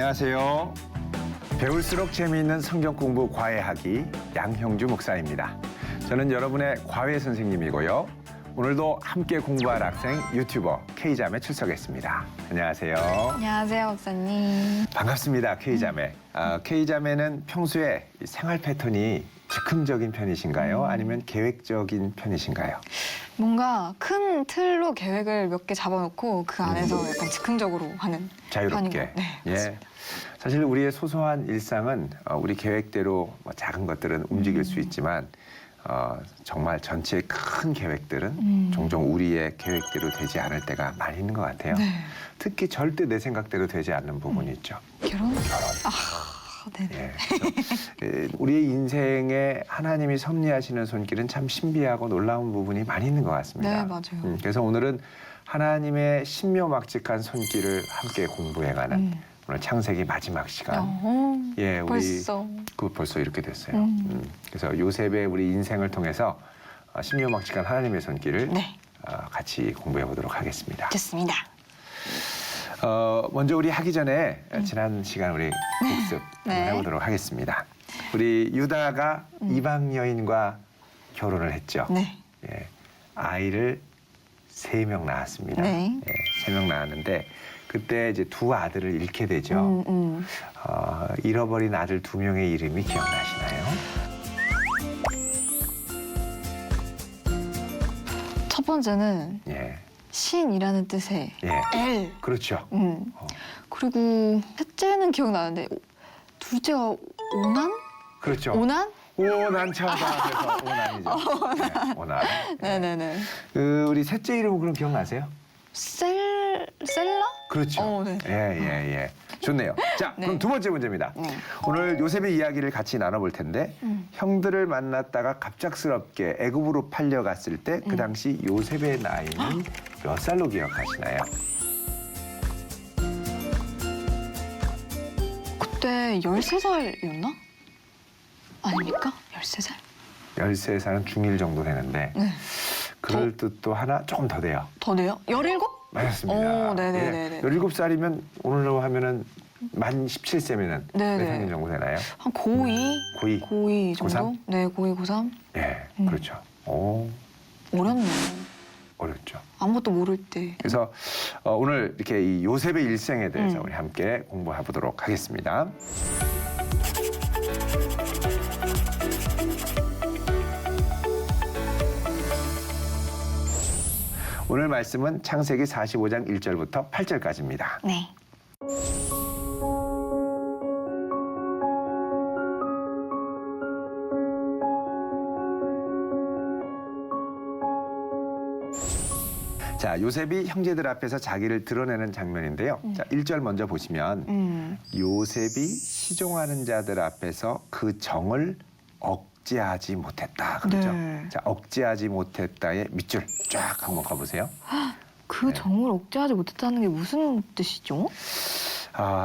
안녕하세요. 배울수록 재미있는 성경 공부 과외하기 양형주 목사입니다. 저는 여러분의 과외 선생님이고요. 오늘도 함께 공부할 학생 유튜버 K자매 출석했습니다. 안녕하세요. 안녕하세요, 목사님. 반갑습니다, K자매. K자매는 평소에 생활 패턴이 즉흥적인 편이신가요? 아니면 계획적인 편이신가요? 뭔가 큰 틀로 계획을 몇 개 잡아놓고 그 안에서 약간 즉흥적으로 하는 자유롭게. 편인 것. 네, 예. 맞습니다. 사실 우리의 소소한 일상은 우리 계획대로 작은 것들은 움직일 수 있지만 정말 전체의 큰 계획들은 종종 우리의 계획대로 되지 않을 때가 많이 있는 것 같아요. 네. 특히 절대 내 생각대로 되지 않는 부분이 있죠. 결혼? 결혼. 네. 예, 그래서 우리의 인생에 하나님이 섭리하시는 손길은 참 신비하고 놀라운 부분이 많이 있는 것 같습니다. 네, 맞아요. 그래서 오늘은 하나님의 신묘막직한 손길을 함께 공부해가는 오늘 창세기 마지막 시간. 예, 우리 벌써 이렇게 됐어요. 그래서 요셉의 우리 인생을 통해서 신묘막직한 하나님의 손길을 네. 같이 공부해 보도록 하겠습니다. 좋습니다. 먼저 우리 하기 전에 지난 시간 우리 복습 네. 한번 해보도록 하겠습니다. 우리 유다가 이방 여인과 결혼을 했죠. 네. 예, 아이를 3명 낳았습니다. 네. 예, 3명 낳았는데 그때 이제 2 아들을 잃게 되죠. 잃어버린 아들 2명의 이름이 기억나시나요? 첫 번째는 예, 신이라는 뜻의 예, 엘. 그렇죠. 그리고 셋째는 기억나는데 둘째가 오난? 그렇죠. 오난? 오난처다 그래서 오난이죠. 네, 오난. 네네네. 우리 셋째 이름은 그럼 기억나세요? 셀라? 그렇죠. 네. 예. 좋네요. 자, 네. 그럼 2번째 문제입니다. 네. 오늘 요셉의 이야기를 같이 나눠볼 텐데 형들을 만났다가 갑작스럽게 애굽으로 팔려갔을 때 그 당시 요셉의 나이는 몇 살로 기억하시나요? 그때 13살이었나? 아닙니까? 13살? 13살은 중1 정도 되는데 네. 그럴 뜻도 하나 조금 더 돼요. 더 돼요? 17? 맞았습니다. 오, 네네네네. 예, 17살이면 오늘로 하면은 만 17세면은 네네. 몇 학년 정도 되나요? 한 고2? 고2. 고2 정도? 고3? 네, 고2, 고3. 예, 그렇죠. 어렵네요. 어렵죠. 아무것도 모를 때. 그래서 오늘 이렇게 이 요셉의 일생에 대해서 우리 함께 공부해 보도록 하겠습니다. 오늘 말씀은 창세기 45장 1절부터 8절까지입니다. 네. 자, 요셉이 형제들 앞에서 자기를 드러내는 장면인데요. 자, 1절 먼저 보시면 요셉이 시종하는 자들 앞에서 그 정을 억제하지 못했다. 그렇죠? 네. 자, 억제하지 못했다의 밑줄 쫙 한번 가보세요. 그 정을 억제하지 못했다는 게 무슨 뜻이죠?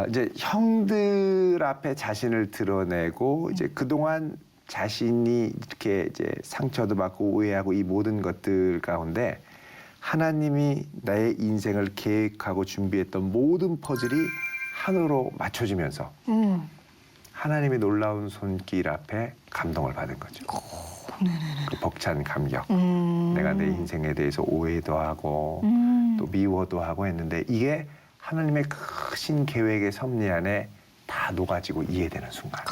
이제 형들 앞에 자신을 드러내고 이제 그동안 자신이 이렇게 이제 상처도 받고 오해하고 이 모든 것들 가운데 하나님이 나의 인생을 계획하고 준비했던 모든 퍼즐이 하나로 맞춰지면서 하나님의 놀라운 손길 앞에 감동을 받은 거죠. 그 벅찬 감격. 내가 내 인생에 대해서 오해도 하고 또 미워도 하고 했는데 이게 하나님의 크신 계획의 섭리 안에 다 녹아지고 이해되는 순간.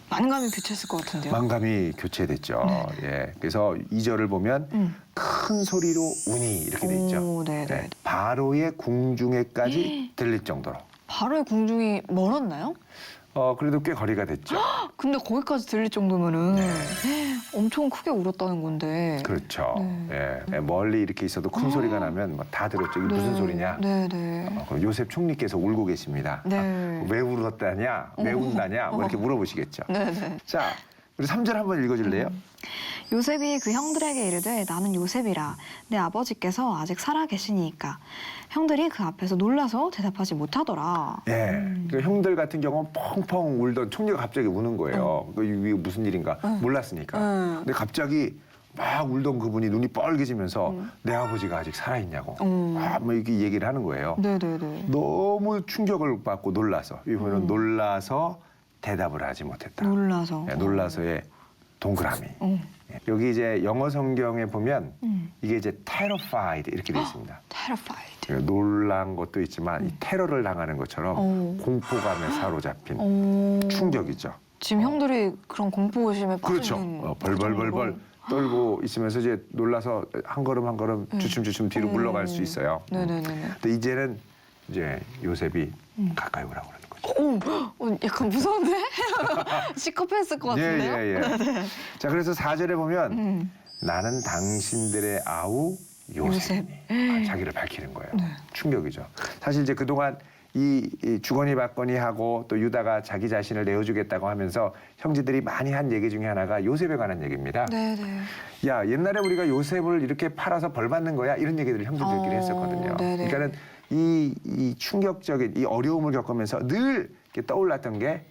만감이 교체했을 것 같은데요. 만감이 교체됐죠. 예. 그래서 2절을 보면 큰 소리로 우니 이렇게 돼 있죠. 네네. 바로의 궁중에까지 들릴 정도로. 바로의 궁중이 멀었나요? 그래도 꽤 거리가 됐죠. 근데 거기까지 들릴 정도면은 엄청 크게 울었다는 건데. 그렇죠. 네. 예. 멀리 이렇게 있어도 큰 소리가 나면 뭐 다 들었죠. 이게 무슨 소리냐? 네네. 그럼 요셉 총리께서 울고 계십니다. 네. 왜 울었다냐? 왜 운다냐? 뭐 이렇게 물어보시겠죠. 네네. 자, 우리 3절 한번 읽어줄래요? 요셉이 그 형들에게 이르되 나는 요셉이라 내 아버지께서 아직 살아 계시니까 형들이 그 앞에서 놀라서 대답하지 못하더라. 예. 그 형들 같은 경우는 펑펑 울던 총리가 갑자기 우는 거예요. 이게 무슨 일인가 몰랐으니까. 근데 갑자기 막 울던 그분이 눈이 뻘개지면서 내 아버지가 아직 살아있냐고 뭐 이렇게 얘기를 하는 거예요. 네네네. 너무 충격을 받고 놀라서 이분은 놀라서 대답을 하지 못했다. 놀라서. 예, 놀라서의 동그라미. 예, 여기 이제 영어 성경에 보면 이게 이제 terrified 이렇게 돼 있습니다. terrified. 예, 놀란 것도 있지만 이 테러를 당하는 것처럼 공포감에 사로잡힌 충격이죠. 지금 형들이 그런 공포심에 빠져 그렇죠. 있는 벌벌벌벌 떨고 있으면서 이제 놀라서 한 걸음 한 걸음 주춤주춤 뒤로 물러갈 수 있어요. 네네네. 근데 이제는 이제 요셉이 가까이 오라고 그러는 거죠. 약간 무서운데? 시커했을 것 같은데요? 예. 자, 그래서 4절에 보면 나는 당신들의 아우 요셉이니 자기를 밝히는 거예요. 충격이죠. 사실 이제 그동안 이 주거니 받거니 하고 또 유다가 자기 자신을 내어주겠다고 하면서 형제들이 많이 한 얘기 중에 하나가 요셉에 관한 얘기입니다. 네네. 야, 옛날에 우리가 요셉을 이렇게 팔아서 벌 받는 거야 이런 얘기들을 형제들끼리 했었거든요. 네네. 그러니까는 이 충격적인 이 어려움을 겪으면서 늘 이렇게 떠올랐던 게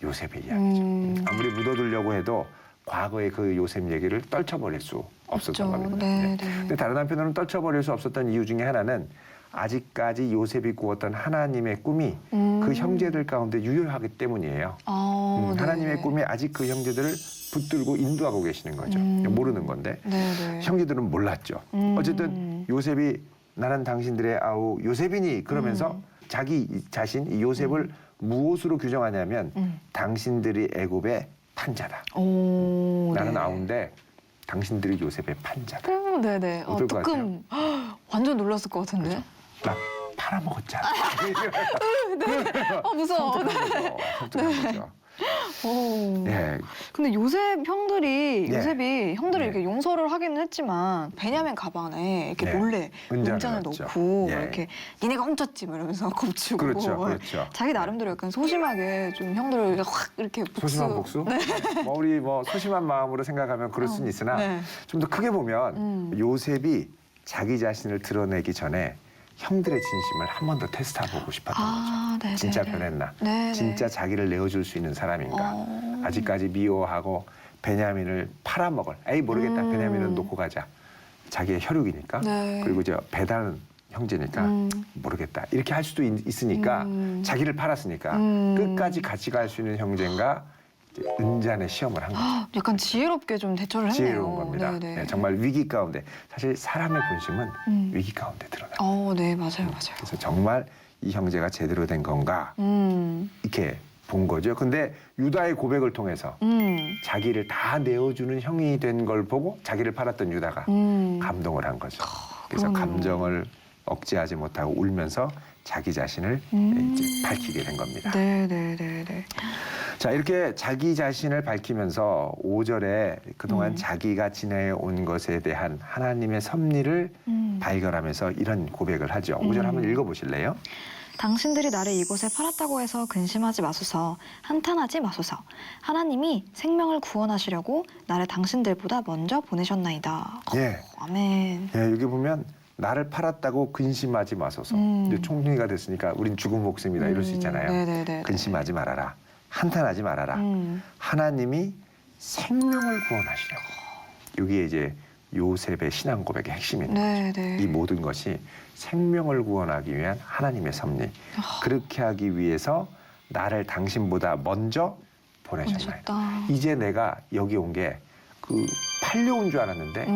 요셉의 이야기죠. 아무리 묻어두려고 해도 과거의 그 요셉 얘기를 떨쳐버릴 수 없었던 겁니다. 네네. 근데 다른 한편으로는 떨쳐버릴 수 없었던 이유 중에 하나는 아직까지 요셉이 꾸었던 하나님의 꿈이 그 형제들 가운데 유효하기 때문이에요. 하나님의 꿈이 아직 그 형제들을 붙들고 인도하고 계시는 거죠. 모르는 건데 네네. 형제들은 몰랐죠. 어쨌든 요셉이 나는 당신들의 아우 요셉이니 그러면서 자기 자신 이 요셉을 무엇으로 규정하냐면 당신들이 애굽의 판자다. 나는 네. 아우인데 당신들이 요셉의 판자다. 네네. 어떨 것 조금 완전 놀랐을 것 같은데. 나 팔아먹었잖아. 무서워. 선택한 거죠. 오. 예, 근데 요셉 형들이 네. 요셉이 형들을 네. 이렇게 용서를 하기는 했지만 베냐민 가방에 이렇게 네. 몰래 은잔을 은잔을 넣었죠. 넣고 예. 이렇게 니네가 훔쳤지 뭐 이러면서 겁주고 그렇죠. 자기 나름대로 약간 소심하게 좀 형들을 확 이렇게 복수. 소심한 복수? 뭐 우리 뭐 소심한 마음으로 생각하면 그럴 수는 있으나 네. 좀 더 크게 보면 요셉이 자기 자신을 드러내기 전에 형들의 진심을 한 번 더 테스트해보고 싶었던 거죠. 네네. 진짜 변했나? 네네. 진짜 자기를 내어줄 수 있는 사람인가? 아직까지 미워하고 베냐민을 팔아먹을. 에이 모르겠다. 베냐민은 놓고 가자. 자기의 혈육이니까. 네. 그리고 이제 배다는 형제니까 모르겠다. 이렇게 할 수도 있으니까 자기를 팔았으니까 끝까지 같이 갈 수 있는 형제인가 이제 은잔의 시험을 한 거죠. 약간 지혜롭게 좀 대처를 했네요. 지혜로운 겁니다. 네네. 네, 정말 위기 가운데 사실 사람의 본심은 위기 가운데 드러나요. 네, 맞아요. 그래서 정말 이 형제가 제대로 된 건가 이렇게 본 거죠. 근데 유다의 고백을 통해서 자기를 다 내어주는 형이 된 걸 보고 자기를 팔았던 유다가 감동을 한 거죠. 그래서 그러네요. 감정을 억제하지 못하고 울면서 자기 자신을 이제 밝히게 된 겁니다. 네네네네. 자, 이렇게 자기 자신을 밝히면서 5절에 그동안 자기가 지내온 것에 대한 하나님의 섭리를 발견하면서 이런 고백을 하죠. 5절 한번 읽어보실래요? 당신들이 나를 이곳에 팔았다고 해서 근심하지 마소서, 한탄하지 마소서. 하나님이 생명을 구원하시려고 나를 당신들보다 먼저 보내셨나이다. 예. 아멘. 예, 여기 보면 나를 팔았다고 근심하지 마소서. 이제 총리가 됐으니까 우린 죽은 목숨이다 이럴 수 있잖아요. 네네네. 근심하지 말아라. 한탄하지 말아라. 하나님이 생명을 구원하시려고. 여기에 이제 요셉의 신앙 고백의 핵심입니다. 네네. 이 모든 것이 생명을 구원하기 위한 하나님의 섭리. 그렇게 하기 위해서 나를 당신보다 먼저 보내셨나이다. 보내셨다. 이제 내가 여기 온 게 그 팔려온 줄 알았는데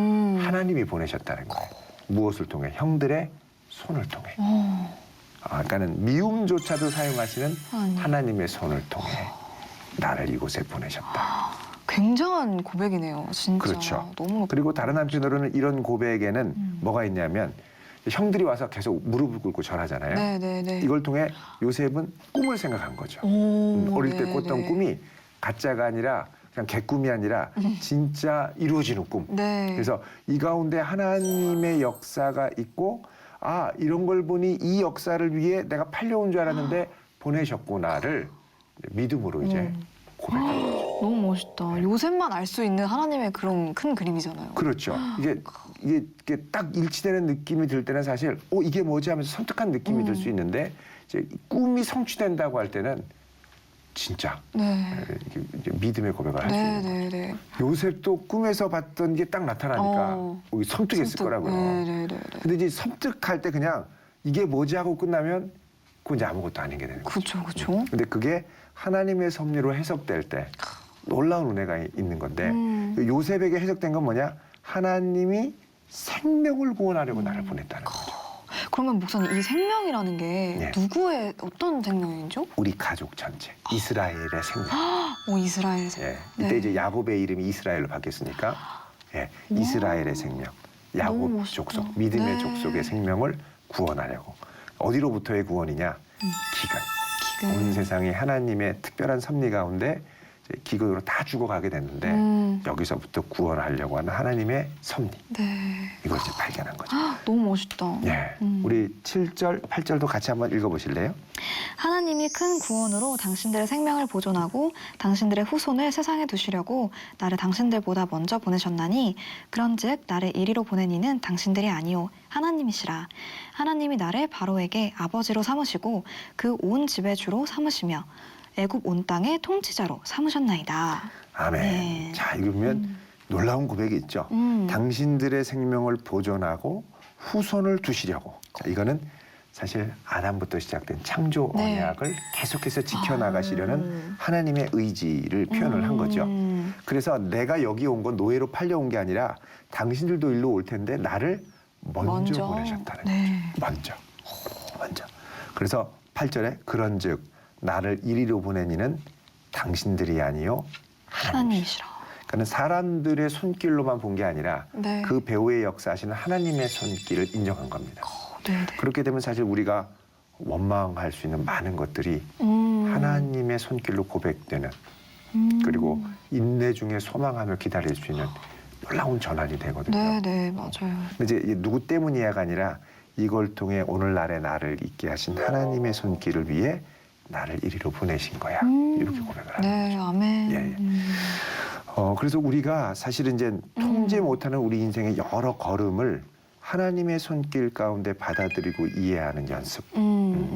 하나님이 보내셨다는 거예요. 무엇을 통해? 형들의 손을 통해. 그러니까는 미움조차도 사용하시는 하나님의 손을 통해 나를 이곳에 보내셨다. 굉장한 고백이네요. 진짜. 그렇죠. 너무 그리고 다른 한편으로는 이런 고백에는 뭐가 있냐면 형들이 와서 계속 무릎을 꿇고 절하잖아요. 네네네. 이걸 통해 요셉은 꿈을 생각한 거죠. 어릴 때 꿨던 꿈이 가짜가 아니라 그냥 개꿈이 아니라 진짜 이루어지는 꿈. 네. 그래서 이 가운데 하나님의 역사가 있고 이런 걸 보니 이 역사를 위해 내가 팔려온 줄 알았는데 보내셨구나를 믿음으로 이제 고백한 거죠. 너무 멋있다. 요셉만 알 수 있는 하나님의 그런 큰 그림이잖아요. 그렇죠. 이게 딱 일치되는 느낌이 들 때는 사실 이게 뭐지 하면서 섬뜩한 느낌이 들 수 있는데 이제 꿈이 성취된다고 할 때는 진짜 네. 이게 믿음의 고백을 할 수 있는 거죠. 네네네. 요셉도 꿈에서 봤던 게 딱 나타나니까 여기 섬뜩했을 거라고요. 네네네. 근데 이제 섬뜩할 때 그냥 이게 뭐지 하고 끝나면 그건 이제 아무것도 아닌 게 되는 거죠. 그렇죠, 그렇죠. 근데 그게 하나님의 섭리로 해석될 때 놀라운 은혜가 있는 건데 요셉에게 해석된 건 뭐냐? 하나님이 생명을 구원하려고 나를 보냈다는 거죠. 그러면 목사님 이 생명이라는 게 네. 누구의 어떤 생명이죠? 우리 가족 전체, 이스라엘의 생명. 오 이스라엘 생명. 예, 이때 네. 이제 야곱의 이름이 이스라엘로 바뀌었으니까 예, 이스라엘의 생명, 너무 야곱 멋있다. 족속, 믿음의 네. 족속의 생명을 구원하려고. 어디로부터의 구원이냐? 기근. 온 기근. 세상이 하나님의 특별한 섭리 가운데 이제 기근으로 다 죽어가게 됐는데 여기서부터 구원하려고 하는 하나님의 섭리. 네. 이걸 이제 발견한 거죠. 너무 멋있다. 예, 우리 7절, 8절도 같이 한번 읽어보실래요? 하나님이 큰 구원으로 당신들의 생명을 보존하고 당신들의 후손을 세상에 두시려고 나를 당신들보다 먼저 보내셨나니 그런즉 나를 이리로 보낸 이는 당신들이 아니오 하나님이시라. 하나님이 나를 바로에게 아버지로 삼으시고 그 온 집의 주로 삼으시며 애굽 온 땅의 통치자로 삼으셨나이다. 아멘. 네. 자, 읽으면 놀라운 고백이 있죠. 당신들의 생명을 보존하고 후손을 두시려고. 자, 이거는 사실 아담부터 시작된 창조 네. 언약을 계속해서 지켜나가시려는 하나님의 의지를 표현을 한 거죠. 그래서 내가 여기 온 건 노예로 팔려온 게 아니라 당신들도 일로 올 텐데 나를 먼저 보내셨다는 네. 거죠. 먼저. 그래서 8절에 그런즉 나를 이리로 보내니는 당신들이 아니요 하나님이시라. 하나님이시라. 그러니까 사람들의 손길로만 본 게 아니라 네. 그 배후에 역사하시는 하나님의 손길을 인정한 겁니다. 네네. 그렇게 되면 사실 우리가 원망할 수 있는 많은 것들이 하나님의 손길로 고백되는 그리고 인내 중에 소망하며 기다릴 수 있는 놀라운 전환이 되거든요. 네네 맞아요. 근데 이제 누구 때문이야가 아니라 이걸 통해 오늘날의 나를 있게 하신 하나님의 손길을 위해 나를 이리로 보내신 거야. 이렇게 고백을 하는 네 거죠. 아멘. 예, 예. 그래서 우리가 사실은 이제 통제 못하는 우리 인생의 여러 걸음을 하나님의 손길 가운데 받아들이고 이해하는 연습.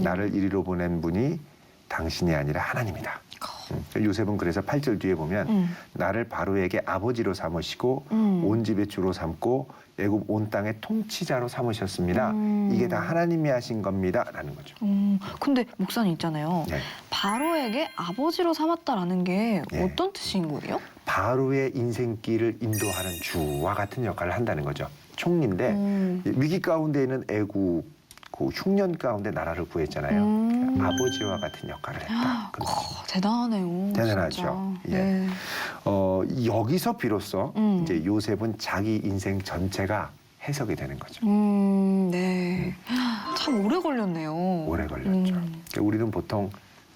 나를 이리로 보낸 분이 당신이 아니라 하나님이다. 요셉은 그래서 8절 뒤에 보면 나를 바로에게 아버지로 삼으시고 온 집의 주로 삼고 애굽 온 땅의 통치자로 삼으셨습니다. 이게 다 하나님이 하신 겁니다. 라는 거죠. 근데 목사님 있잖아요. 네. 바로에게 아버지로 삼았다라는 게 네. 어떤 뜻인 거예요? 바로의 인생길을 인도하는 주와 같은 역할을 한다는 거죠. 총리인데 위기 가운데 있는 애굽 그 흉년 가운데 나라를 구했잖아요. 아버지와 같은 역할을 했다. 그런 거죠. 대단하네요. 대단하죠. 진짜. 예. 네. 여기서 비로소 이제 요셉은 자기 인생 전체가 해석이 되는 거죠. 네. 참 오래 걸렸네요. 오래 걸렸죠. 그러니까 우리는 보통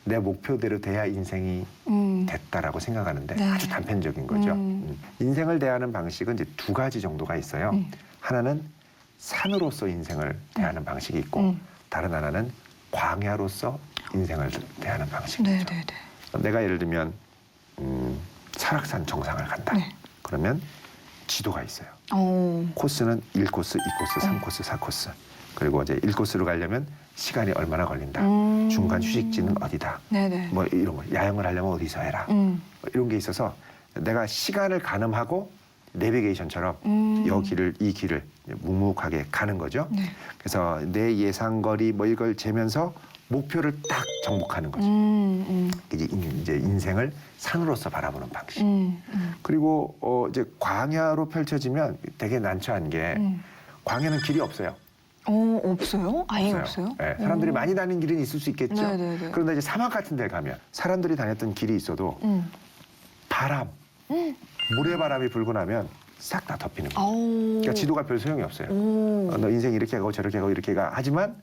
내 목표대로 돼야 인생이 됐다라고 생각하는데 네. 아주 단편적인 거죠. 인생을 대하는 방식은 이제 두 가지 정도가 있어요. 하나는 산으로서 인생을 대하는 방식이 있고 다른 하나는 광야로서 인생을 대하는 방식이죠. 네네네. 내가 예를 들면 설악산 정상을 간다. 네. 그러면 지도가 있어요. 오. 코스는 1코스, 2코스, 3코스, 4코스. 그리고 이제 1코스로 가려면 시간이 얼마나 걸린다. 중간 휴식지는 어디다. 네네. 뭐 이런 거. 야영을 하려면 어디서 해라. 뭐 이런 게 있어서 내가 시간을 가늠하고 내비게이션처럼 이 길을 묵묵하게 가는 거죠. 네. 그래서 내 예상거리 뭐 이걸 재면서 목표를 딱 정복하는 거죠. 이제 인생을 산으로서 바라보는 방식. 그리고 이제 광야로 펼쳐지면 되게 난처한 게 광야는 길이 없어요. 없어요? 아예 없어요? 네, 사람들이 많이 다니는 길은 있을 수 있겠죠. 네네네. 그런데 이제 사막 같은 데 가면 사람들이 다녔던 길이 있어도 바람, 모래바람이 불고 나면 싹 다 덮이는 거예요. 그러니까 지도가 별 소용이 없어요. 너 인생 이렇게 가고 저렇게 가고 이렇게 가. 하지만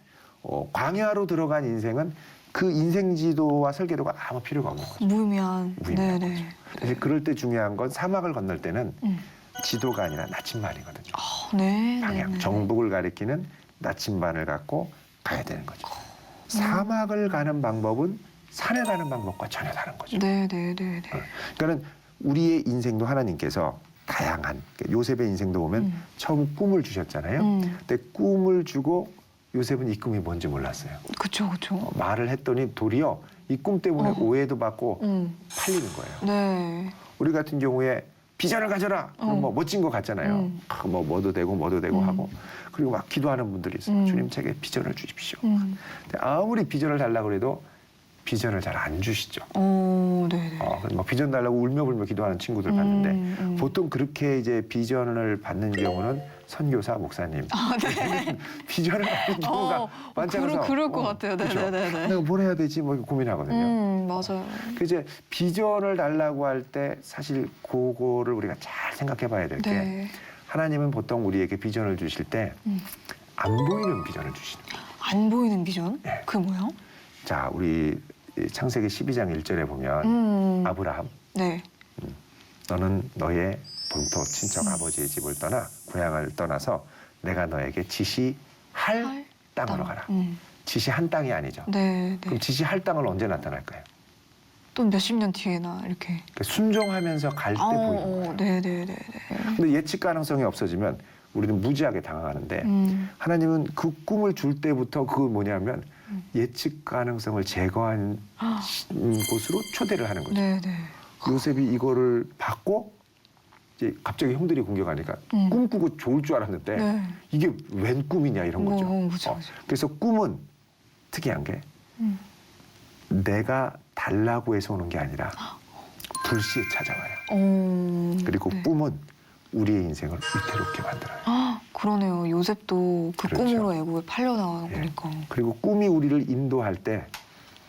광야로 들어간 인생은 그 인생 지도와 설계도가 아무 필요가 없는 거죠. 무의미한. 무의미한 네네. 그래서 그럴 때 중요한 건 사막을 건널 때는 지도가 아니라 나침반이거든요. 네. 방향, 네네. 정북을 가리키는 나침반을 갖고 가야 되는 거죠. 사막을 가는 방법은 산에 가는 방법과 전혀 다른 거죠. 네네네네. 그러니까는 우리의 인생도 하나님께서 다양한 요셉의 인생도 보면 처음 꿈을 주셨잖아요. 근데 꿈을 주고 요셉은 이 꿈이 뭔지 몰랐어요. 그쵸 그쵸. 말을 했더니 도리어 이 꿈 때문에 어. 오해도 받고 음. 팔리는 거예요. 네. 우리 같은 경우에 비전을 가져라. 그럼 뭐 멋진 거 같잖아요. 뭐 뭐도 되고 하고 그리고 막 기도하는 분들이 있어요. 주님 제게 비전을 주십시오. 근데 아무리 비전을 달라고 해도 비전을 잘 안 주시죠. 네네. 그래서 막 비전 달라고 울며불며 기도하는 친구들 봤는데 보통 그렇게 이제 비전을 받는 경우는 선교사, 목사님. 네. 비전을 받는 경우가 많잖아요. 그럴 것 같아요. 네네네. 내가 뭘 해야 되지? 뭐 고민하거든요. 맞아요. 그 이제 비전을 달라고 할 때 사실 그거를 우리가 잘 생각해 봐야 될 게 네. 하나님은 보통 우리에게 비전을 주실 때 안 보이는 비전을 주시는 거예요. 안 보이는 비전? 네. 그게 뭐야? 자, 우리 창세기 12장 1절에 보면 아브라함 네. 너는 너의 본토 친척 아버지의 집을 떠나 고향을 떠나서 내가 너에게 지시할 땅으로 가라. 지시한 땅이 아니죠. 네. 그럼 지시할 땅은 언제 나타날까요? 또 몇십 년 뒤에나 이렇게. 그러니까 순종하면서 갈 때 보이는 거예요. 네네네. 근데 예측 가능성이 없어지면 우리는 무지하게 당황하는데 하나님은 그 꿈을 줄 때부터 그거 뭐냐면 예측 가능성을 제거한 곳으로 초대를 하는 거죠. 네네. 요셉이 이거를 받고 이제 갑자기 형들이 공격하니까 꿈꾸고 좋을 줄 알았는데 네. 이게 웬 꿈이냐 이런 거죠. 그쵸. 그래서 꿈은 특이한 게 내가 달라고 해서 오는 게 아니라 불시에 찾아와요. 그리고 네. 꿈은 우리의 인생을 위태롭게 만들어요. 그러네요. 요셉도 그 그렇죠. 꿈으로 애국에 팔려 나가는 예. 거니까. 그리고 꿈이 우리를 인도할 때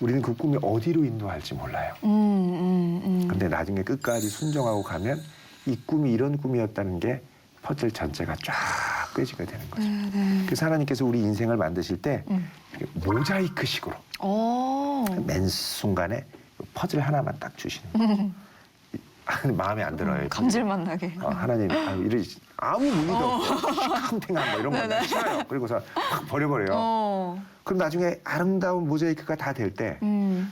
우리는 그 꿈이 어디로 인도할지 몰라요. 근데 나중에 끝까지 순종하고 가면 이 꿈이 이런 꿈이었다는 게 퍼즐 전체가 쫙 꿰지게 되는 거죠. 네네. 그래서 하나님께서 우리 인생을 만드실 때 이렇게 모자이크식으로 맨 순간에 퍼즐 하나만 딱 주시는 거예요. 마음에 안 들어요. 감질맛 나게. 하나님 아무 무늬도 없고 시큰탱한 거 이런 거 싫어요. 그리고서 확 버려버려요. 그럼 나중에 아름다운 모자이크가 다 될 때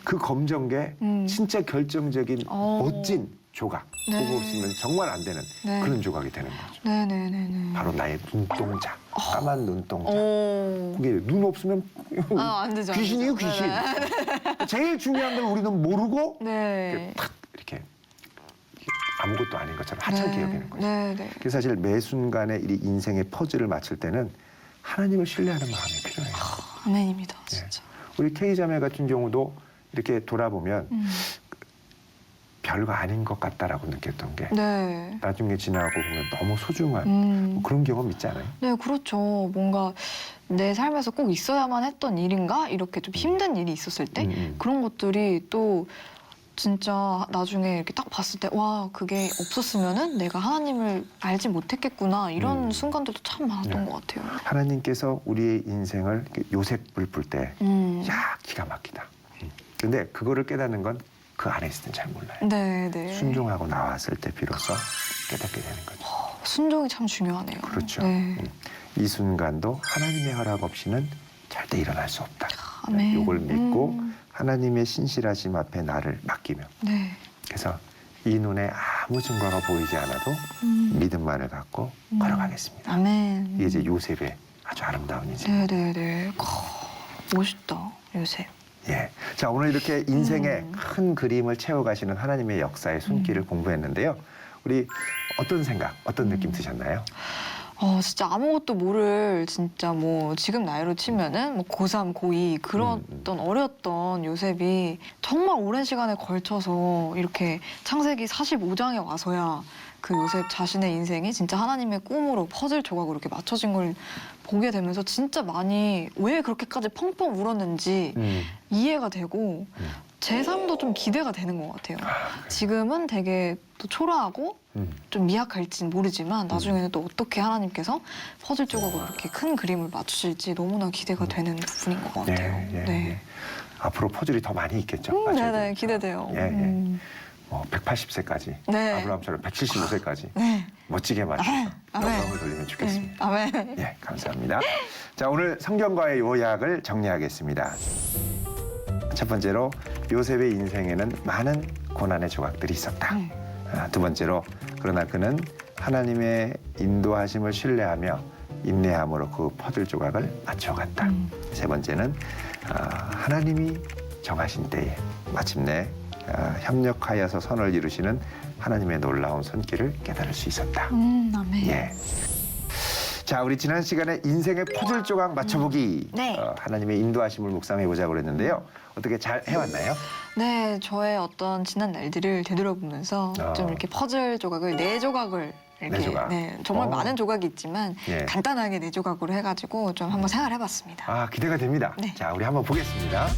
그 검정게 진짜 결정적인 멋진 조각 네. 그거 없으면 정말 안 되는 네. 그런 조각이 되는 거죠. 네네네네. 바로 나의 눈동자, 까만 눈동자. 오. 그게 눈 없으면 안 되죠. 귀신이에요, 안 되죠. 귀신. 제일 중요한 걸 우리는 모르고 네. 탁 이렇게 아무것도 아닌 것처럼 하찮게 여기는 거죠. 네네. 그래서 사실 매 순간에 이 인생의 퍼즐을 맞출 때는 하나님을 신뢰하는 마음이 필요해요. 아멘입니다. 네. 진짜. 우리 K자매 같은 경우도 이렇게 돌아보면 별거 아닌 것 같다라고 느꼈던 게 네. 나중에 지나고 보면 너무 소중한 뭐 그런 경험 있지 않아요? 네, 그렇죠. 뭔가 내 삶에서 꼭 있어야만 했던 일인가? 이렇게 좀 힘든 일이 있었을 때 그런 것들이 또 진짜 나중에 이렇게 딱 봤을 때 와, 그게 없었으면은 내가 하나님을 알지 못했겠구나 이런 순간들도 참 많았던 네. 것 같아요. 하나님께서 우리의 인생을 이렇게 요셉을 볼 때 야, 기가 막히다. 근데 그거를 깨닫는 건 그 안에 있을 땐 잘 몰라요. 네, 네. 순종하고 나왔을 때 비로소 깨닫게 되는 거죠. 순종이 참 중요하네요. 그렇죠. 네. 이 순간도 하나님의 허락 없이는 절대 일어날 수 없다. 아멘. 이걸 믿고 하나님의 신실하심 앞에 나를 맡기며 네. 그래서 이 눈에 아무 증거가 보이지 않아도 믿음만을 갖고 걸어가겠습니다. 아멘. 이게 이제 요셉의 아주 아름다운 인생. 네네네. 멋있다, 요셉. 예. 자, 오늘 이렇게 인생의 큰 그림을 채워가시는 하나님의 역사의 손길을 공부했는데요. 우리 어떤 생각, 어떤 느낌 드셨나요? 진짜 아무것도 모를 진짜 뭐 지금 나이로 치면은 뭐 고3, 고2 그랬던 어렸던 요셉이 정말 오랜 시간에 걸쳐서 이렇게 창세기 45장에 와서야 그 요셉 자신의 인생이 진짜 하나님의 꿈으로 퍼즐 조각으로 이렇게 맞춰진 걸 보게 되면서 진짜 많이 왜 그렇게까지 펑펑 울었는지 이해가 되고 제 삶도 좀 기대가 되는 것 같아요. 지금은 되게 또 초라하고 좀 미약할진 모르지만 나중에는 또 어떻게 하나님께서 퍼즐 조각으로 이렇게 큰 그림을 맞추실지 너무나 기대가 되는 부분인 것 같아요. 네. 앞으로 퍼즐이 더 많이 있겠죠. 맞아요. 네네, 기대돼요. 예. 180세까지 네. 아브라함처럼 175세까지 네. 멋지게 맞춰서 아멘. 영광을 돌리면 좋겠습니다. 아멘. 예, 감사합니다. 자, 오늘 성경과의 요약을 정리하겠습니다. 첫 번째로 요셉의 인생에는 많은 고난의 조각들이 있었다. 두 번째로 그러나 그는 하나님의 인도하심을 신뢰하며 인내함으로 그 퍼즐 조각을 맞춰갔다. 세 번째는 하나님이 정하신 때에 마침내 협력하여서 선을 이루시는 하나님의 놀라운 손길을 깨달을 수 있었다. 아멘. 예. 자, 우리 지난 시간에 인생의 퍼즐 조각 맞춰보기 네. 하나님의 인도하심을 묵상해 보자고 그랬는데요. 어떻게 잘 해왔나요? 네, 저의 어떤 지난 날들을 되돌아보면서 좀 이렇게 퍼즐 조각을 네 조각을 이렇게 네 조각. 네, 정말 어. 많은 조각이 있지만 예. 간단하게 네 조각으로 해가지고 좀 한번 생활해봤습니다. 아, 기대가 됩니다. 네. 자, 우리 한번 보겠습니다.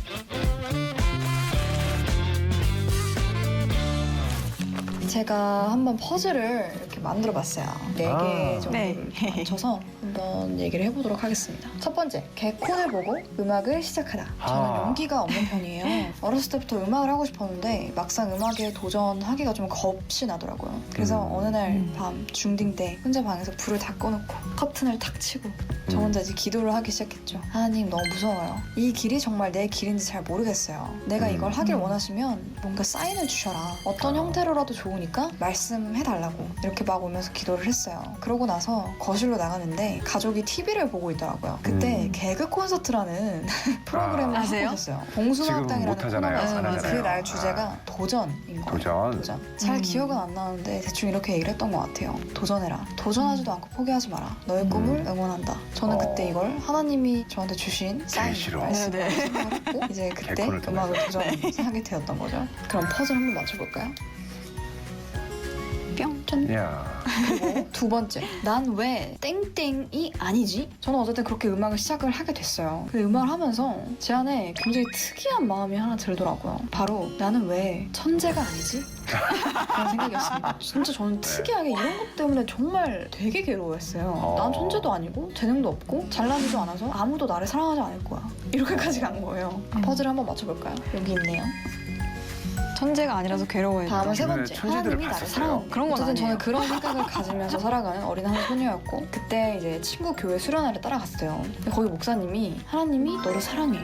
제가 한번 퍼즐을 이렇게 만들어봤어요. 네 개 아. 정도를 네. 맞춰서 한번 얘기를 해보도록 하겠습니다. 첫 번째, 개콘을 보고 음악을 시작하다. 저는 아. 용기가 없는 편이에요. 어렸을 때부터 음악을 하고 싶었는데 막상 음악에 도전하기가 좀 겁이 나더라고요. 그래서 어느 날 밤 중딩 때 혼자 방에서 불을 다 꺼놓고 커튼을 탁 치고 저 혼자 이제 기도를 하기 시작했죠. 하나님, 너무 무서워요. 이 길이 정말 내 길인지 잘 모르겠어요. 내가 이걸 하길 원하시면 뭔가 사인을 주셔라. 어떤 형태로라도 좋으니까 말씀해달라고 이렇게 막 오면서 기도를 했어요. 그러고 나서 거실로 나가는데 가족이 TV를 보고 있더라고요. 그때 개그 콘서트라는 프로그램을 하고 아세요? 있었어요. 지금 봉숭아학당이라는 못하잖아요. 코너가 안 하잖아요. 그날 주제가 도전인 거예요. 도전. 잘 기억은 안 나는데 대충 이렇게 얘기를 했던 것 같아요. 도전해라. 도전하지도 않고 포기하지 마라. 너의 꿈을 응원한다. 저는 그때 이걸 하나님이 저한테 주신 사인 싫어. 말씀으로 네, 네. 생각을 했고 이제 그때 개콘을 통해서. 음악을 도전하게 되었던 거죠. 그럼 퍼즐 한번 맞춰볼까요? 뿅. 야. 그리고 두 번째, 난 왜 땡땡이 아니지? 저는 어쨌든 그렇게 음악을 시작을 하게 됐어요. 그 음악을 하면서 제 안에 굉장히 특이한 마음이 하나 들더라고요. 바로 나는 왜 천재가 아니지? 그런 생각이었습니다. 진짜 저는 특이하게 이런 것 때문에 정말 되게 괴로워했어요. 난 천재도 아니고 재능도 없고 잘나지도 않아서 아무도 나를 사랑하지 않을 거야. 이렇게까지 간 거예요. 퍼즐 한번 맞춰볼까요? 여기 있네요. 천재가 아니라서 괴로워해요. 다음은 세 주변에 번째, 천재들을 하나님이 나를 봤었어요. 사랑한다. 그런 건 어쨌든 저는 아니에요. 그런 생각을 가지면서 살아가는 어린 한 소녀였고 그때 이제 친구 교회 수련회를 따라갔어요. 근데 거기 목사님이 하나님이 너를 사랑해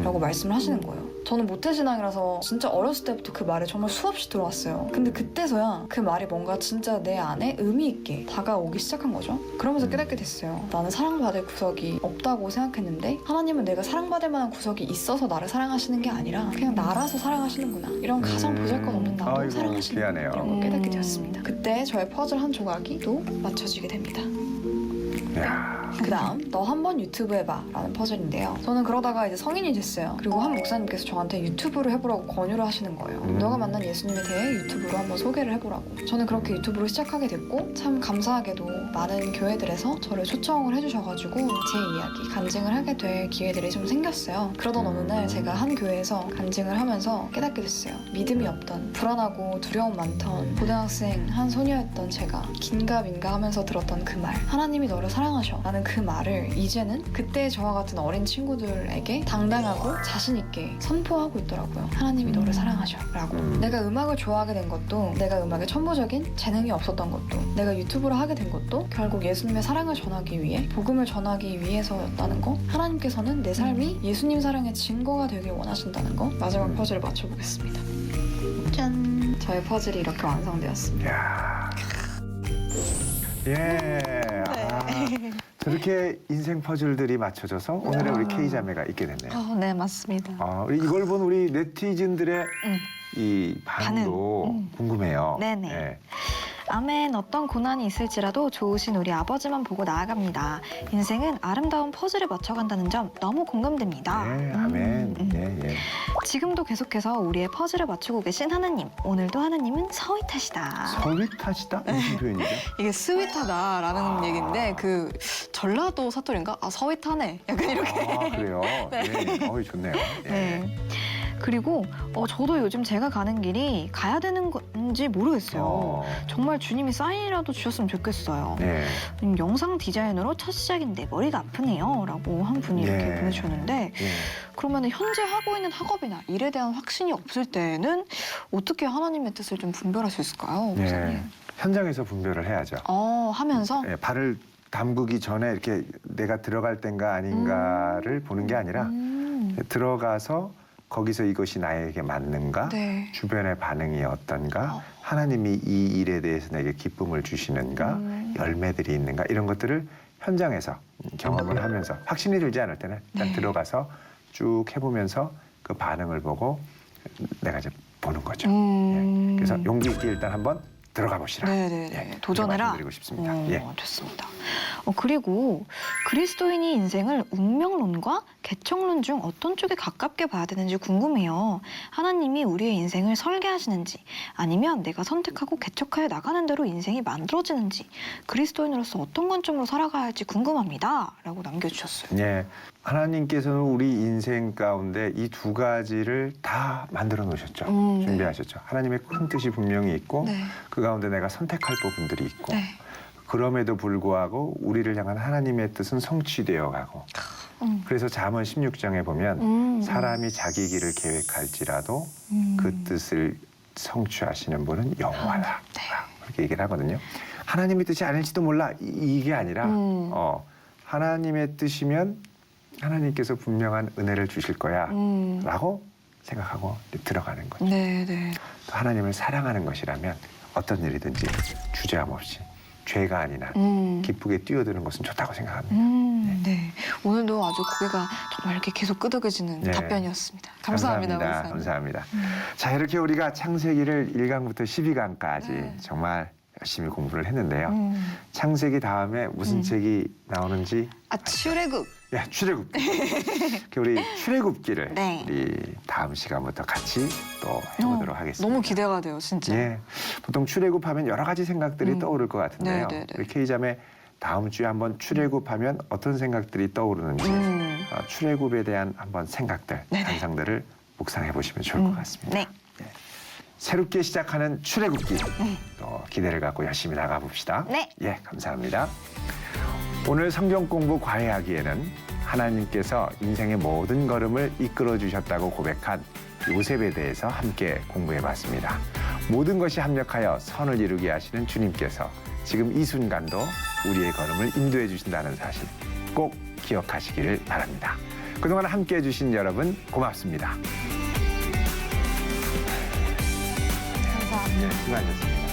라고 말씀을 하시는 거예요. 저는 모태신앙이라서 진짜 어렸을 때부터 그 말에 정말 수없이 들어왔어요. 근데 그때서야 그 말이 뭔가 진짜 내 안에 의미 있게 다가오기 시작한 거죠. 그러면서 깨닫게 됐어요. 나는 사랑받을 구석이 없다고 생각했는데 하나님은 내가 사랑받을 만한 구석이 있어서 나를 사랑하시는 게 아니라 그냥 나라서 사랑하시는구나. 이런 가장 보잘것없는 나도 아이고, 사랑하시는구나. 귀하네요. 이런 걸 깨닫게 되었습니다. 그때 저의 퍼즐 한 조각이 또 맞춰지게 됩니다. 야. 그 다음 너 한번 유튜브 해봐 라는 퍼즐인데요. 저는 그러다가 이제 성인이 됐어요. 그리고 한 목사님께서 저한테 유튜브를 해보라고 권유를 하시는 거예요. 너가 만난 예수님에 대해 유튜브로 한번 소개를 해보라고. 저는 그렇게 유튜브를 시작하게 됐고 참 감사하게도 많은 교회들에서 저를 초청을 해주셔가지고 제 이야기 간증을 하게 될 기회들이 좀 생겼어요. 그러던 어느 날 제가 한 교회에서 간증을 하면서 깨닫게 됐어요. 믿음이 없던 불안하고 두려움 많던 고등학생 한 소녀였던 제가 긴가민가 하면서 들었던 그 말, 하나님이 너를 사랑하셔 라는 그 말을 이제는 그때 저와 같은 어린 친구들에게 당당하고 자신 있게 선포하고 있더라고요. 하나님이 너를 사랑하셔 라고. 내가 음악을 좋아하게 된 것도, 내가 음악에 천부적인 재능이 없었던 것도, 내가 유튜브를 하게 된 것도 결국 예수님의 사랑을 전하기 위해, 복음을 전하기 위해서였다는 거. 하나님께서는 내 삶이 예수님 사랑의 증거가 되길 원하신다는 거. 마지막 퍼즐을 맞춰보겠습니다. 짠! 저의 퍼즐이 이렇게 완성되었습니다. 야. 예. 아, 저렇게 인생 퍼즐들이 맞춰져서 오늘의 우리 K 자매가 있게 됐네요. 네, 맞습니다. 이걸 본 우리 네티즌들의 이 반응도 반응. 궁금해요. 네네. 예. 아멘. 어떤 고난이 있을지라도 좋으신 우리 아버지만 보고 나아갑니다. 인생은 아름다운 퍼즐을 맞춰간다는 점 너무 공감됩니다. 예, 아멘. 예, 예. 지금도 계속해서 우리의 퍼즐을 맞추고 계신 하나님. 오늘도 하나님은 서윗하시다. 서윗하시다? 무슨 표현이죠? 이게 스윗하다라는 얘기인데 그 전라도 사투리인가? 서윗하네. 약간 이렇게. 그래요? 네. 좋네요. 예. 네. 그리고 저도 요즘 제가 가는 길이 가야 되는 건지 모르겠어요. 정말 주님이 사인이라도 주셨으면 좋겠어요. 네. 영상 디자이너로 첫 시작인데 머리가 아프네요. 라고 한 분이 이렇게 예. 보내주셨는데 예. 그러면 현재 하고 있는 학업이나 일에 대한 확신이 없을 때는 어떻게 하나님의 뜻을 좀 분별할 수 있을까요? 예. 목사님? 현장에서 분별을 해야죠. 하면서? 예, 발을 담그기 전에 이렇게 내가 들어갈 땐가 아닌가를 보는 게 아니라 들어가서 거기서 이것이 나에게 맞는가? 네. 주변의 반응이 어떤가? 하나님이 이 일에 대해서 내게 기쁨을 주시는가? 열매들이 있는가? 이런 것들을 현장에서 경험을 하면서 확신이 들지 않을 때는 일단 들어가서 쭉 해보면서 그 그 반응을 보고 내가 이제 보는 거죠. 음. 예. 그래서 용기 있게 일단 한번 들어가 보시라. 네네네. 예, 도전해라. 말씀드리고 싶습니다. 예. 좋습니다. 그리고 그리스도인이 인생을 운명론과 개척론 중 어떤 쪽에 가깝게 봐야 되는지 궁금해요. 하나님이 우리의 인생을 설계하시는지 아니면 내가 선택하고 개척하여 나가는 대로 인생이 만들어지는지 그리스도인으로서 어떤 관점으로 살아가야 할지 궁금합니다. 라고 남겨주셨어요. 예. 하나님께서는 우리 인생 가운데 이 두 가지를 다 만들어 놓으셨죠. 네. 준비하셨죠. 하나님의 큰 뜻이 분명히 있고 네. 그 가운데 내가 선택할 부분들이 있고 네. 그럼에도 불구하고 우리를 향한 하나님의 뜻은 성취되어 가고 그래서 잠언 16장에 보면 사람이 자기 길을 계획할지라도 그 뜻을 성취하시는 분은 여호와다. 그렇게 얘기를 하거든요. 하나님의 뜻이 아닐지도 몰라 이게 아니라 하나님의 뜻이면 하나님께서 분명한 은혜를 주실 거야 라고 생각하고 들어가는 거죠. 네네. 또 하나님을 사랑하는 것이라면 어떤 일이든지 주저함 없이 죄가 아닌 한 기쁘게 뛰어드는 것은 좋다고 생각합니다. 네. 오늘도 아주 고개가 정말 이렇게 계속 끄덕여지는 네. 답변이었습니다. 감사합니다. 목사님. 감사합니다. 자, 이렇게 우리가 창세기를 1강부터 12강까지 네. 정말 열심히 공부를 했는데요. 창세기 다음에 무슨 책이 나오는지 출애굽. 야, 출애굽기. 우리 출애굽기를 네. 우리 다음 시간부터 같이 또 해보도록 하겠습니다. 너무 기대가 돼요, 진짜. 예, 보통 출애굽하면 여러 가지 생각들이 떠오를 것 같은데요. 네, 네, 네. 우리 K자매 다음 주에 한번 출애굽하면 어떤 생각들이 떠오르는지 출애굽에 대한 한번 생각들, 네네. 감상들을 묵상해 보시면 좋을 것 같습니다. 네. 새롭게 시작하는 출애굽기 또 기대를 갖고 열심히 나가봅시다. 네. 예, 감사합니다. 오늘 성경 공부 과외하기에는 하나님께서 인생의 모든 걸음을 이끌어 주셨다고 고백한 요셉에 대해서 함께 공부해봤습니다. 모든 것이 합력하여 선을 이루게 하시는 주님께서 지금 이 순간도 우리의 걸음을 인도해 주신다는 사실 꼭 기억하시기를 바랍니다. 그동안 함께해 주신 여러분 고맙습니다. 감사합니다. 네, 수고하셨습니다.